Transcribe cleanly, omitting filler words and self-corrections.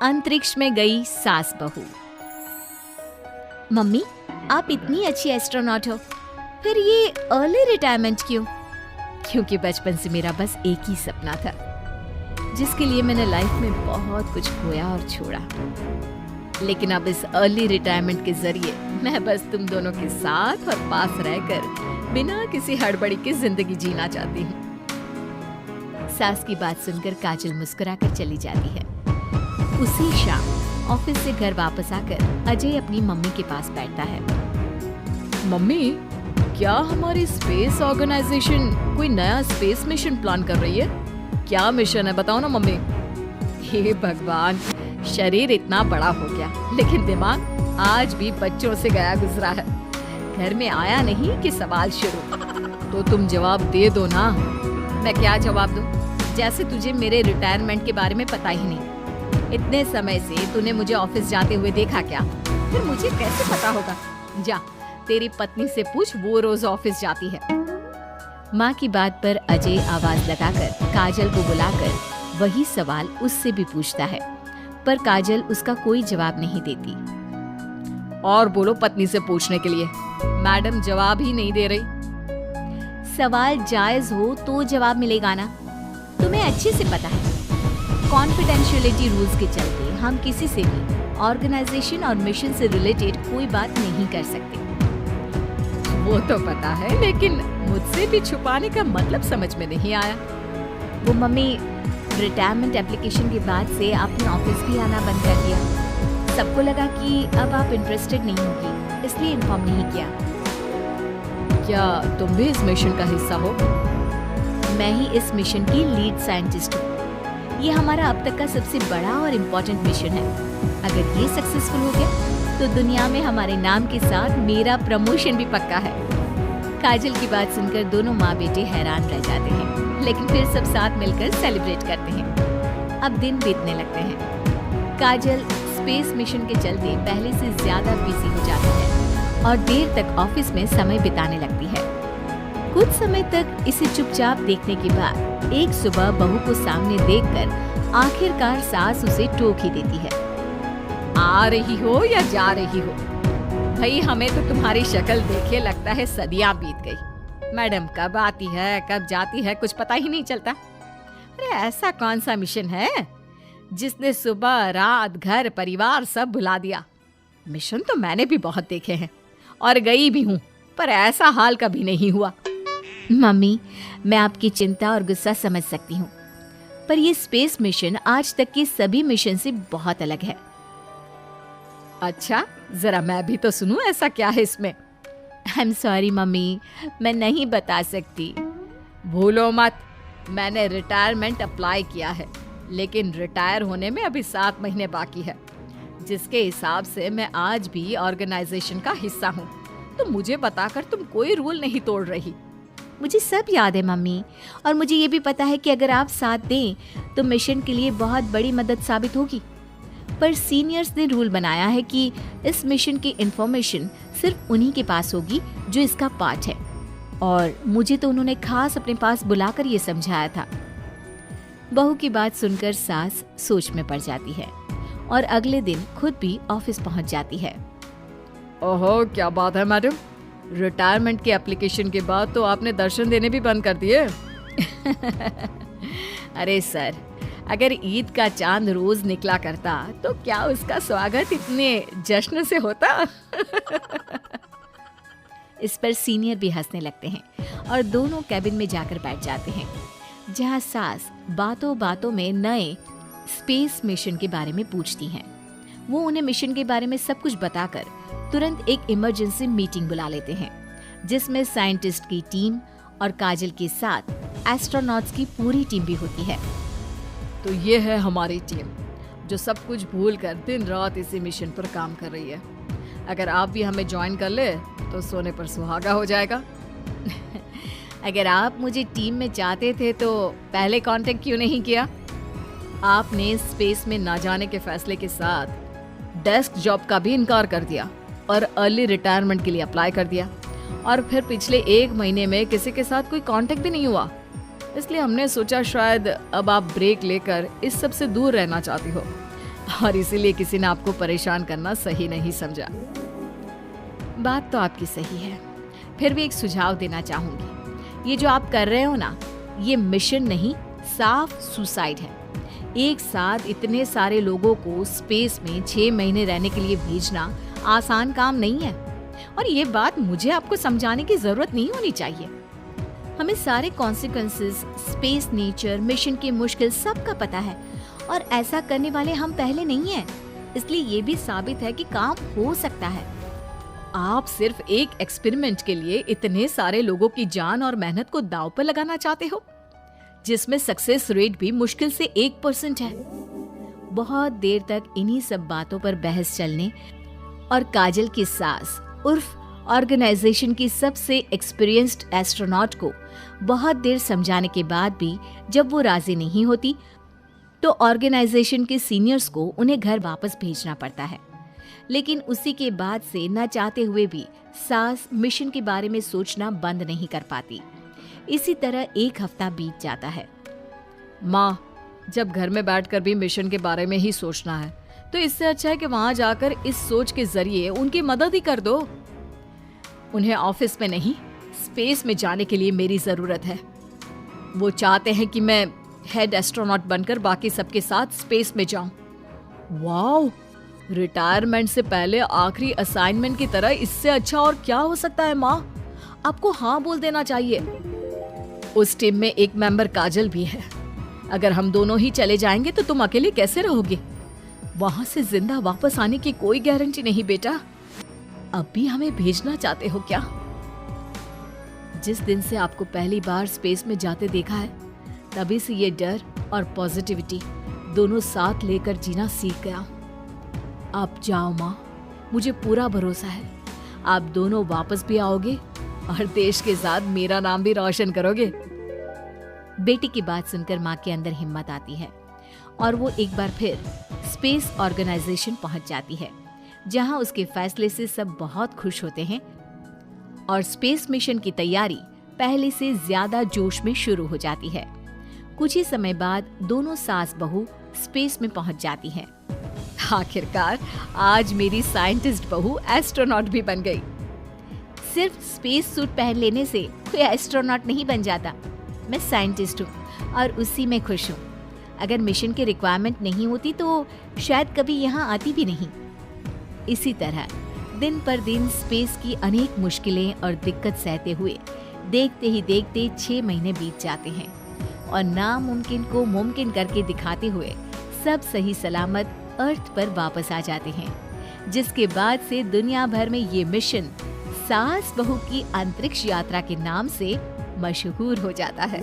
अंतरिक्ष में गई सास बहू। मम्मी, आप इतनी अच्छी एस्ट्रोनॉट हो, फिर ये अर्ली रिटायरमेंट क्यों? क्योंकि बचपन से मेरा बस एक ही सपना था, जिसके लिए मैंने लाइफ में बहुत कुछ खोया और छोड़ा। लेकिन अब इस अर्ली रिटायरमेंट के जरिए मैं बस तुम दोनों के साथ और पास रहकर बिना किसी हड़बड़ी की जिंदगी जीना चाहती हूँ। सास की बात सुनकर काजल मुस्कुराकर चली जाती है। उसी शाम ऑफिस से घर वापस आकर अजय अपनी मम्मी के पास बैठता है। मम्मी, क्या हमारी स्पेस ऑर्गेनाइजेशन कोई नया स्पेस मिशन प्लान कर रही है? क्या मिशन है, बताओ ना मम्मी। हे भगवान, शरीर इतना बड़ा हो गया लेकिन दिमाग आज भी बच्चों से गया गुजरा है। घर में आया नहीं कि सवाल शुरू। तो तुम जवाब दे दो ना। मैं क्या जवाब दूं? जैसे तुझे मेरे रिटायरमेंट के बारे में पता ही नहीं। इतने समय से तूने मुझे ऑफिस जाते हुए देखा क्या? फिर मुझे कैसे पता होगा? जा, तेरी पत्नी से पूछ, वो रोज ऑफिस जाती है। माँ की बात पर अजय आवाज लगाकर काजल को बुलाकर वही सवाल उससे भी पूछता है, पर काजल उसका कोई जवाब नहीं देती। और बोलो पत्नी से पूछने के लिए। मैडम जवाब ही नहीं दे रही। सवाल जायज हो तो जवाब मिलेगा ना। तुम्हें अच्छे से पता है, कॉन्फिडेंशियलिटी रूल्स के चलते हम किसी से भी ऑर्गेनाइजेशन और मिशन से रिलेटेड कोई बात नहीं कर सकते। वो तो पता है, लेकिन मुझसे भी छुपाने का मतलब समझ में नहीं आया। वो मम्मी, रिटायरमेंट एप्लीकेशन के बाद से आपने ऑफिस भी आना बंद कर दिया। सबको लगा कि अब आप इंटरेस्टेड नहीं होगी, इसलिए इन्फॉर्म नहीं किया। क्या तुम भी इस मिशन का हिस्सा हो? मैं ही इस मिशन की लीड साइंटिस्ट हूँ। ये हमारा अब तक का सबसे बड़ा और इम्पोर्टेंट मिशन है। अगर ये सक्सेसफुल हो गया तो दुनिया में हमारे नाम के साथ मेरा प्रमोशन भी पक्का है। काजल की बात सुनकर दोनों माँ बेटे हैरान रह जाते हैं, लेकिन फिर सब साथ मिलकर सेलिब्रेट करते हैं। अब दिन बीतने लगते हैं। काजल स्पेस मिशन के चलते पहले से ज्यादा बिजी हो जाती है और देर तक ऑफिस में समय बिताने लगती है। कुछ समय तक इसे चुपचाप देखने के बाद एक सुबह बहू को सामने देखकर आखिरकार सास उसे टोक ही देती है। आ रही हो या जा रही हो? भाई, हमें तो तुम्हारी शक्ल देखे लगता है सदियां बीत गई। मैडम कब आती है कब जाती है कुछ पता ही नहीं चलता। अरे ऐसा कौन सा मिशन है जिसने सुबह रात घर परिवार सब भुला दिया? मिशन तो मैंने भी बहुत देखे हैं और गई भी हूँ, पर ऐसा हाल कभी नहीं हुआ। मम्मी, मैं आपकी चिंता और गुस्सा समझ सकती हूँ, पर ये स्पेस मिशन आज तक के सभी मिशन से बहुत अलग है। अच्छा, जरा मैं भी तो सुनूं, ऐसा क्या है इसमें? आई एम सॉरी मम्मी, मैं नहीं बता सकती। भूलो मत, मैंने रिटायरमेंट अप्लाई किया है, लेकिन रिटायर होने में अभी 7 महीने बाकी है, जिसके हिसाब से मैं आज भी ऑर्गेनाइजेशन का हिस्सा हूँ। तो मुझे बताकर तुम कोई रूल नहीं तोड़ रही। मुझे सब याद है मम्मी, और मुझे ये भी पता है कि अगर आप साथ दें तो मिशन के लिए बहुत बड़ी मदद साबित होगी। पर सीनियर्स ने रूल बनाया है कि इस मिशन की इंफॉर्मेशन सिर्फ उन्हीं के पास होगी जो इसका पार्ट है, और मुझे तो उन्होंने खास अपने पास बुलाकर ये समझाया था। बहू की बात सुनकर सास सोच में पड़ जाती है और अगले दिन खुद भी ऑफिस पहुंच जाती है। ओहो, क्या बात है मैडम, रिटायरमेंट के एप्लीकेशन के बाद तो आपने दर्शन देने भी बंद कर दिए। अरे सर, अगर ईद का चांद रोज निकला करता तो क्या उसका स्वागत इतने जश्न से होता? इस पर सीनियर भी हंसने लगते हैं और दोनों कैबिन में जाकर बैठ जाते हैं, जहां सास बातों बातों में नए स्पेस मिशन के बारे में पूछती हैं। वो उन्हें मिशन के बारे में सब कुछ बताकर तुरंत एक इमरजेंसी मीटिंग बुला लेते हैं, जिसमें साइंटिस्ट की टीम और काजल के साथ एस्ट्रोनॉट्स की पूरी टीम भी होती है। तो ये है हमारी टीम, जो सब कुछ भूल कर दिन रात इसी मिशन पर काम कर रही है। अगर आप भी हमें ज्वाइन कर ले तो सोने पर सुहागा हो जाएगा। अगर आप मुझे टीम में चाहते थे तो पहले कांटेक्ट क्यों नहीं किया? आपने स्पेस में ना जाने के फैसले के साथ डेस्क जॉब का भी इनकार कर दिया और अर्ली रिटायरमेंट के लिए अप्लाई कर दिया, और फिर पिछले 1 महीने में किसी के साथ कोई कांटेक्ट भी नहीं हुआ। इसलिए हमने सोचा शायद अब आप ब्रेक लेकर इस सब से दूर रहना चाहती हो। और इसीलिए किसी ने आपको परेशान करना सही नहीं समझा। बात तो आपकी सही है, फिर भी एक सुझाव देना चाहूंगी। ये जो आप कर रहे हो ना, ये मिशन नहीं, साफ सुसाइड है। एक साथ इतने सारे लोगों को स्पेस में 6 महीने रहने के लिए भेजना आसान काम नहीं है। और ये बात मुझे आपको समझाने की जरूरत नहीं होनी चाहिए। हमें सारे कॉन्सिक्वेंसेस, स्पेस नेचर, मिशन की मुश्किल सबका पता है, और ऐसा करने वाले हम पहले नहीं हैं। इसलिए ये भी साबित है कि काम हो सकता है। आप सिर्फ एक एक्सपेरिमेंट के लिए इतने सारे लोगों की जान और मेहनत को दांव पर लगाना चाहते हो, जिसमें सक्सेस रेट भी मुश्किल से 1% है। बहुत देर तक इन्हीं सब बातों पर बहस चलने और काजल की सास उर्फ ऑर्गेनाइजेशन की सबसे एक्सपीरियंस्ड एस्ट्रोनॉट को बहुत देर समझाने के बाद भी जब वो राजी नहीं होती, तो ऑर्गेनाइजेशन के सीनियर्स को उन्हें घर वापस भेजना पड़ता है। लेकिन उसी के बाद से न चाहते हुए भी सास मिशन के बारे में सोचना बंद नहीं कर पाती। इसी तरह 1 हफ्ता बीत जाता है। माँ, जब घर में बैठकर भी मिशन के बारे में ही सोचना है, तो इससे अच्छा है कि वहां जाकर इस सोच के जरिए उनकी मदद ही कर दो। उन्हें ऑफिस में नहीं, स्पेस में जाने के लिए मेरी जरूरत है। वो चाहते हैं कि मैं हेड एस्ट्रोनॉट बनकर बाकी सबके साथ स्पेस में जाऊं। वाओ, रिटायरमेंट से पहले आखिरी असाइनमेंट की तरह इससे अच्छा और क्या हो सकता है माँ? आपको हाँ बोल देना चाहिए। उस टीम में एक मेंबर काजल भी है। अगर हम दोनों ही चले जाएंगे तो तुम अकेले कैसे रहोगे? वहां से जिंदा वापस आने की कोई गारंटी नहीं बेटा। अब भी हमें भेजना चाहते हो क्या? जिस दिन से आपको पहली बार स्पेस में जाते देखा है, तभी से ये डर और पॉजिटिविटी दोनों साथ लेकर जीना सीख गया। आप जाओ माँ, मुझे पूरा भरोसा है आप दोनों वापस भी आओगे और देश के साथ मेरा नाम भी रोशन करोगे। बेटी की बात सुनकर माँ के अंदर हिम्मत आती है और वो एक बार फिर स्पेस ऑर्गेनाइजेशन पहुंच जाती है, जहां उसके फैसले से सब बहुत खुश होते हैं और स्पेस मिशन की तैयारी पहले से ज्यादा जोश में शुरू हो जाती है। कुछ ही समय बाद दोनों सास बहू स्पेस में पहुंच जाती हैं। आखिरकार आज मेरी साइंटिस्ट बहू एस्ट्रोनॉट भी बन गई। सिर्फ स्पेस सूट पहन लेने से कोई एस्ट्रोनॉट नहीं बन जाता। मैं साइंटिस्ट हूँ और उसी में खुश हूँ। अगर मिशन की रिक्वायरमेंट नहीं होती तो शायद कभी यहाँ आती भी नहीं। इसी तरह दिन पर दिन स्पेस की अनेक मुश्किलें और दिक्कत सहते हुए देखते ही देखते 6 महीने बीत जाते हैं और नामुमकिन को मुमकिन करके दिखाते हुए सब सही सलामत अर्थ पर वापस आ जाते हैं, जिसके बाद से दुनिया भर में ये मिशन सास बहू की अंतरिक्ष यात्रा के नाम से मशहूर हो जाता है।